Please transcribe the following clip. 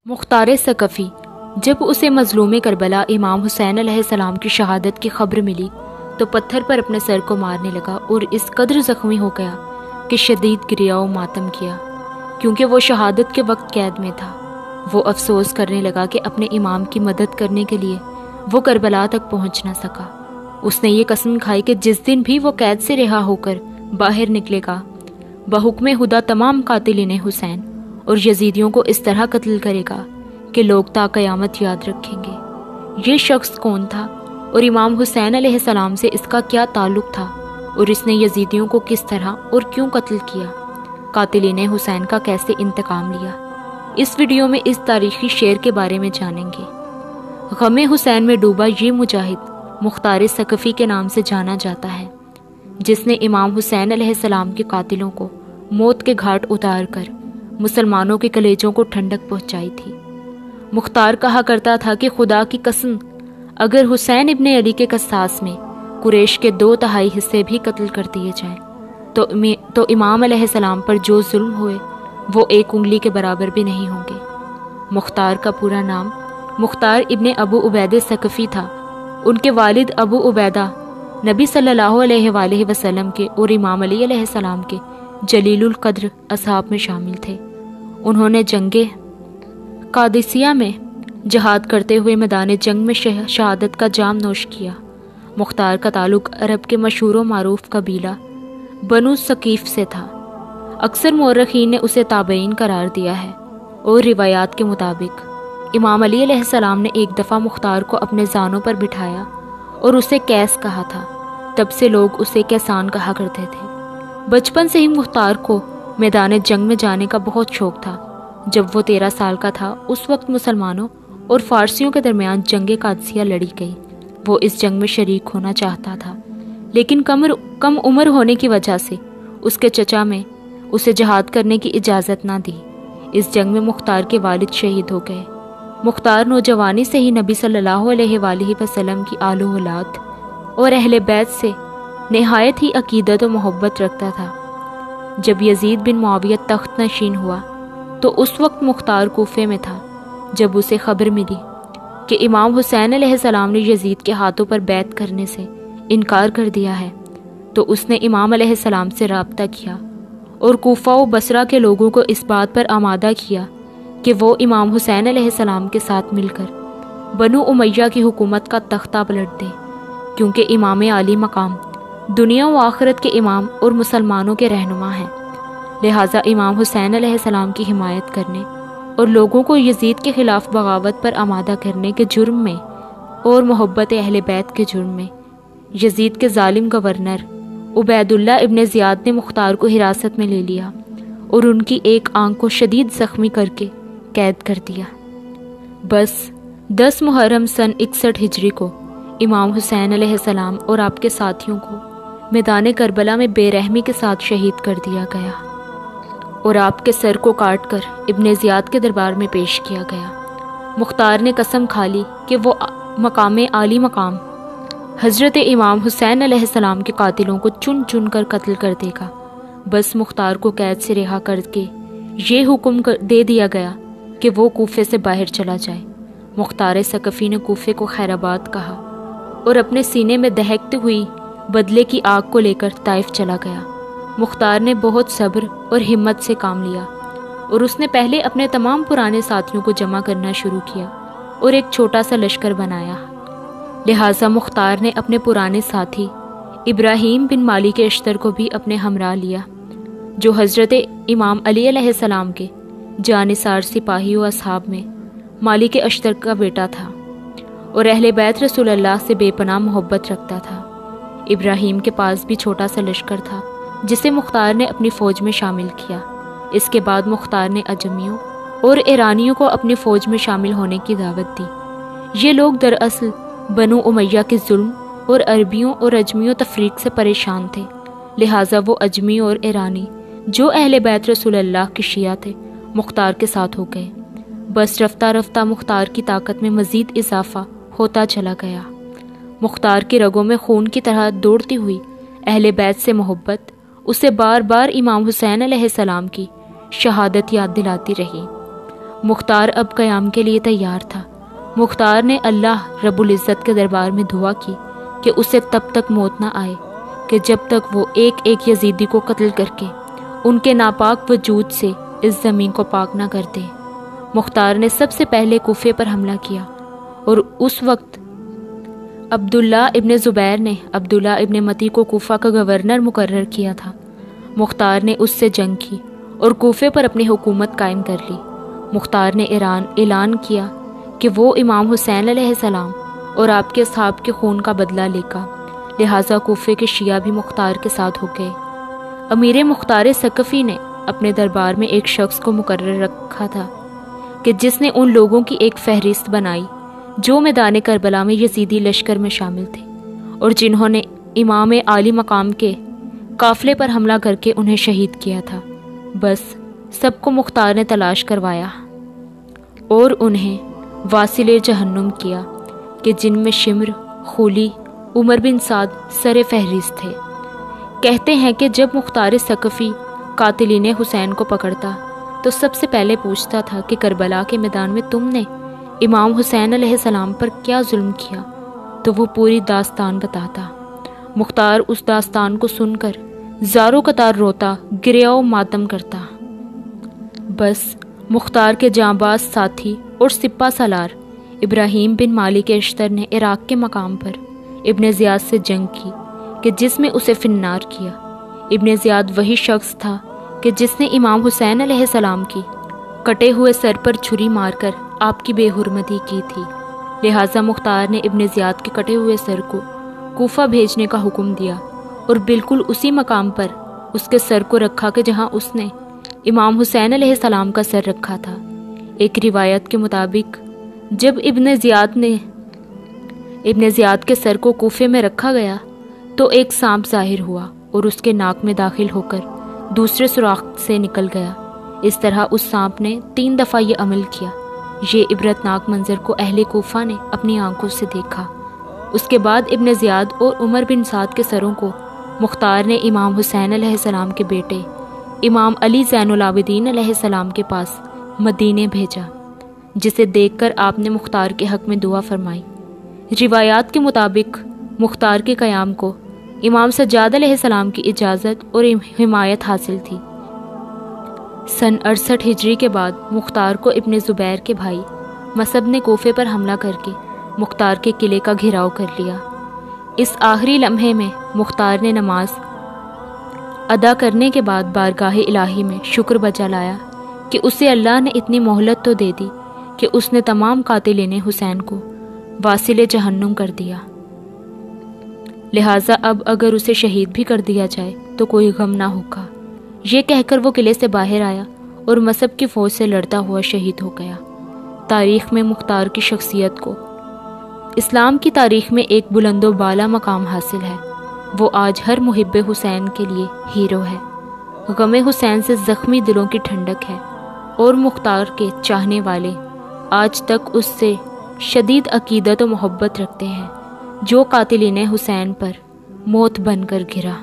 مختار ثقفی جب اسے مظلوم کربلا امام حسین علیہ السلام کی شہادت کی خبر ملی تو پتھر پر اپنے سر کو مارنے لگا اور اس قدر زخمی ہو گیا کہ شدید گریا و ماتم کیا، کیونکہ وہ شہادت کے وقت قید میں تھا۔ وہ افسوس کرنے لگا کہ اپنے امام کی مدد کرنے کے لیے وہ کربلا تک پہنچ نہ سکا۔ اس نے یہ قسم کھائی کہ جس دن بھی وہ قید سے رہا ہو کر باہر نکلے گا، بحکم خدا تمام قاتلین حسین اور یزیدیوں کو اس طرح قتل کرے گا کہ لوگ تا قیامت یاد رکھیں گے۔ یہ شخص کون تھا اور امام حسین علیہ السلام سے اس کا کیا تعلق تھا، اور اس نے یزیدیوں کو کس طرح اور کیوں قتل کیا، قاتلین حسین کا کیسے انتقام لیا، اس ویڈیو میں اس تاریخی شعر کے بارے میں جانیں گے۔ غم حسین میں ڈوبا یہ مجاہد مختار ثقفی کے نام سے جانا جاتا ہے، جس نے امام حسین علیہ السلام کے قاتلوں کو موت کے گھاٹ اتار کر مسلمانوں کے کلیجوں کو ٹھنڈک پہنچائی تھی۔ مختار کہا کرتا تھا کہ خدا کی قسم، اگر حسین ابن علی کے قصاص میں قریش کے 2/3 حصے بھی قتل کر دیے جائیں تو امام علیہ السلام پر جو ظلم ہوئے وہ 1 انگلی کے برابر بھی نہیں ہوں گے۔ مختار کا پورا نام مختار ابن ابو عبیدہ ثقفی تھا۔ ان کے والد ابو عبیدہ نبی صلی اللہ علیہ وآلہ وسلم کے اور امام علی علیہ السلام کے جلیل القدر اصحاب میں شامل تھے۔ انہوں نے جنگ قادسیہ میں جہاد کرتے ہوئے میدان جنگ میں شہادت کا جام نوش کیا۔ مختار کا تعلق عرب کے مشہور و معروف قبیلہ بنو ثقیف سے تھا۔ اکثر مورخین نے اسے تابعین قرار دیا ہے، اور روایات کے مطابق امام علی علیہ السلام نے ایک دفعہ مختار کو اپنے زانوں پر بٹھایا اور اسے کیس کہا تھا۔ تب سے لوگ اسے کیسان کہا کرتے تھے۔ بچپن سے ہی مختار کو میدان جنگ میں جانے کا بہت شوق تھا۔ جب وہ 13 سال کا تھا اس وقت مسلمانوں اور فارسیوں کے درمیان جنگ قادسیہ لڑی گئی۔ وہ اس جنگ میں شریک ہونا چاہتا تھا، لیکن کم عمر ہونے کی وجہ سے اس کے چچا میں اسے جہاد کرنے کی اجازت نہ دی۔ اس جنگ میں مختار کے والد شہید ہو گئے۔ مختار نوجوانی سے ہی نبی صلی اللہ علیہ وآلہ وسلم کی آل و اولاد اور اہل بیت سے نہایت ہی عقیدت و محبت رکھتا تھا۔ جب یزید بن معاویہ تخت نشین ہوا تو اس وقت مختار کوفے میں تھا۔ جب اسے خبر ملی کہ امام حسین علیہ السلام نے یزید کے ہاتھوں پر بیعت کرنے سے انکار کر دیا ہے تو اس نے امام علیہ السلام سے رابطہ کیا اور کوفہ و بصرہ کے لوگوں کو اس بات پر آمادہ کیا کہ وہ امام حسین علیہ السلام کے ساتھ مل کر بنو امیہ کی حکومت کا تختہ پلٹ دیں، کیونکہ امام عالی مقام دنیا و آخرت کے امام اور مسلمانوں کے رہنما ہیں۔ لہٰذا امام حسین علیہ السلام کی حمایت کرنے اور لوگوں کو یزید کے خلاف بغاوت پر آمادہ کرنے کے جرم میں اور محبت اہل بیت کے جرم میں یزید کے ظالم گورنر عبید اللہ ابن زیاد نے مختار کو حراست میں لے لیا اور ان کی ایک آنکھ کو شدید زخمی کر کے قید کر دیا۔ بس 10 محرم سن 61 ہجری کو امام حسین علیہ السلام اور آپ کے ساتھیوں کو میدان کربلا میں بے رحمی کے ساتھ شہید کر دیا گیا اور آپ کے سر کو کاٹ کر ابن زیاد کے دربار میں پیش کیا گیا۔ مختار نے قسم کھا لی کہ وہ مقام عالی مقام حضرت امام حسین علیہ السلام کے قاتلوں کو چن چن کر قتل کر دے گا۔ بس مختار کو قید سے رہا کر کے یہ حکم دے دیا گیا کہ وہ کوفے سے باہر چلا جائے۔ مختار ثقفی نے کوفے کو خیر آباد کہا اور اپنے سینے میں دہکتی ہوئی بدلے کی آگ کو لے کر طائف چلا گیا۔ مختار نے بہت صبر اور ہمت سے کام لیا اور اس نے پہلے اپنے تمام پرانے ساتھیوں کو جمع کرنا شروع کیا اور ایک چھوٹا سا لشکر بنایا۔ لہٰذا مختار نے اپنے پرانے ساتھی ابراہیم بن مالک اشتر کو بھی اپنے ہمراہ لیا، جو حضرت امام علی علیہ السلام کے جانثار سپاہی و اصحاب میں مالک اشتر کا بیٹا تھا اور اہل بیت رسول اللہ سے بے پناہ محبت رکھتا تھا۔ ابراہیم کے پاس بھی چھوٹا سا لشکر تھا جسے مختار نے اپنی فوج میں شامل کیا۔ اس کے بعد مختار نے عجمیوں اور ایرانیوں کو اپنی فوج میں شامل ہونے کی دعوت دی۔ یہ لوگ دراصل بنو امیہ کے ظلم اور عربیوں اور عجمیوں تفریق سے پریشان تھے، لہٰذا وہ عجمی اور ایرانی جو اہل بیت رسول اللہ کے شیعہ تھے مختار کے ساتھ ہو گئے۔ بس رفتہ رفتہ مختار کی طاقت میں مزید اضافہ ہوتا چلا گیا۔ مختار کی رگوں میں خون کی طرح دوڑتی ہوئی اہل بیت سے محبت اسے بار بار امام حسین علیہ السلام کی شہادت یاد دلاتی رہی۔ مختار اب قیام کے لیے تیار تھا۔ مختار نے اللہ رب العزت کے دربار میں دعا کی کہ اسے تب تک موت نہ آئے کہ جب تک وہ ایک ایک یزیدی کو قتل کر کے ان کے ناپاک وجود سے اس زمین کو پاک نہ کر دے۔ مختار نے سب سے پہلے کوفے پر حملہ کیا اور اس وقت عبداللہ ابن زبیر نے عبداللہ ابن متی کو کوفہ کا گورنر مقرر کیا تھا۔ مختار نے اس سے جنگ کی اور کوفے پر اپنی حکومت قائم کر لی۔ مختار نے اعلان کیا کہ وہ امام حسین علیہ السلام اور آپ کے اصحاب کے خون کا بدلہ لے گا، لہٰذا کوفے کے شیعہ بھی مختار کے ساتھ ہو گئے۔ امیر مختار ثقفی نے اپنے دربار میں ایک شخص کو مقرر رکھا تھا کہ جس نے ان لوگوں کی ایک فہرست بنائی جو میدان کربلا میں یزیدی لشکر میں شامل تھے اور جنہوں نے امام عالی مقام کے قافلے پر حملہ کر کے انہیں شہید کیا تھا۔ بس سب کو مختار نے تلاش کروایا اور انہیں واصل جہنم کیا کہ جن میں شمر، خولی، عمر بن سعد سر فہرست تھے۔ کہتے ہیں کہ جب مختار ثقفی قاتلین حسین کو پکڑتا تو سب سے پہلے پوچھتا تھا کہ کربلا کے میدان میں تم نے امام حسین علیہ السلام پر کیا ظلم کیا، تو وہ پوری داستان بتاتا۔ مختار اس داستان کو سن کر زاروں قطار روتا، گریہ و ماتم کرتا۔ بس مختار کے جانباز ساتھی اور سپہ سالار ابراہیم بن مالک اشتر نے عراق کے مقام پر ابن زیاد سے جنگ کی کہ جس میں اسے فنار کیا۔ ابن زیاد وہی شخص تھا کہ جس نے امام حسین علیہ السلام کی کٹے ہوئے سر پر چھری مار کر آپ کی بے حرمتی کی تھی، لہٰذا مختار نے ابن زیاد کے کٹے ہوئے سر کو کوفہ بھیجنے کا حکم دیا اور بالکل اسی مقام پر اس کے سر کو رکھا کہ جہاں اس نے امام حسین علیہ السلام کا سر رکھا تھا۔ ایک روایت کے مطابق جب ابن زیاد کے سر کو کوفے میں رکھا گیا تو ایک سانپ ظاہر ہوا اور اس کے ناک میں داخل ہو کر دوسرے سوراخ سے نکل گیا۔ اس طرح اس سانپ نے 3 دفعہ یہ عمل کیا۔ یہ عبرتناک منظر کو اہل کوفہ نے اپنی آنکھوں سے دیکھا۔ اس کے بعد ابن زیاد اور عمر بن سعد کے سروں کو مختار نے امام حسین علیہ السلام کے بیٹے امام علی زین العابدین علیہ السلام کے پاس مدینے بھیجا، جسے دیکھ کر آپ نے مختار کے حق میں دعا فرمائی۔ روایات کے مطابق مختار کے قیام کو امام سجاد علیہ السلام کی اجازت اور حمایت حاصل تھی۔ سن 68 ہجری کے بعد مختار کو ابن زبیر کے بھائی مصعب نے کوفے پر حملہ کر کے مختار کے قلعے کا گھیراؤ کر لیا۔ اس آخری لمحے میں مختار نے نماز ادا کرنے کے بعد بارگاہ الہی میں شکر بجا لایا کہ اسے اللہ نے اتنی مہلت تو دے دی کہ اس نے تمام قاتلین حسین کو واصل جہنم کر دیا، لہٰذا اب اگر اسے شہید بھی کر دیا جائے تو کوئی غم نہ ہوگا۔ یہ کہہ کر وہ قلعے سے باہر آیا اور مصعب کی فوج سے لڑتا ہوا شہید ہو گیا۔ تاریخ میں مختار کی شخصیت کو اسلام کی تاریخ میں ایک بلند و بالا مقام حاصل ہے۔ وہ آج ہر محب حسین کے لیے ہیرو ہے، غم حسین سے زخمی دلوں کی ٹھنڈک ہے، اور مختار کے چاہنے والے آج تک اس سے شدید عقیدت و محبت رکھتے ہیں جو قاتلین حسین پر موت بن کر گرا۔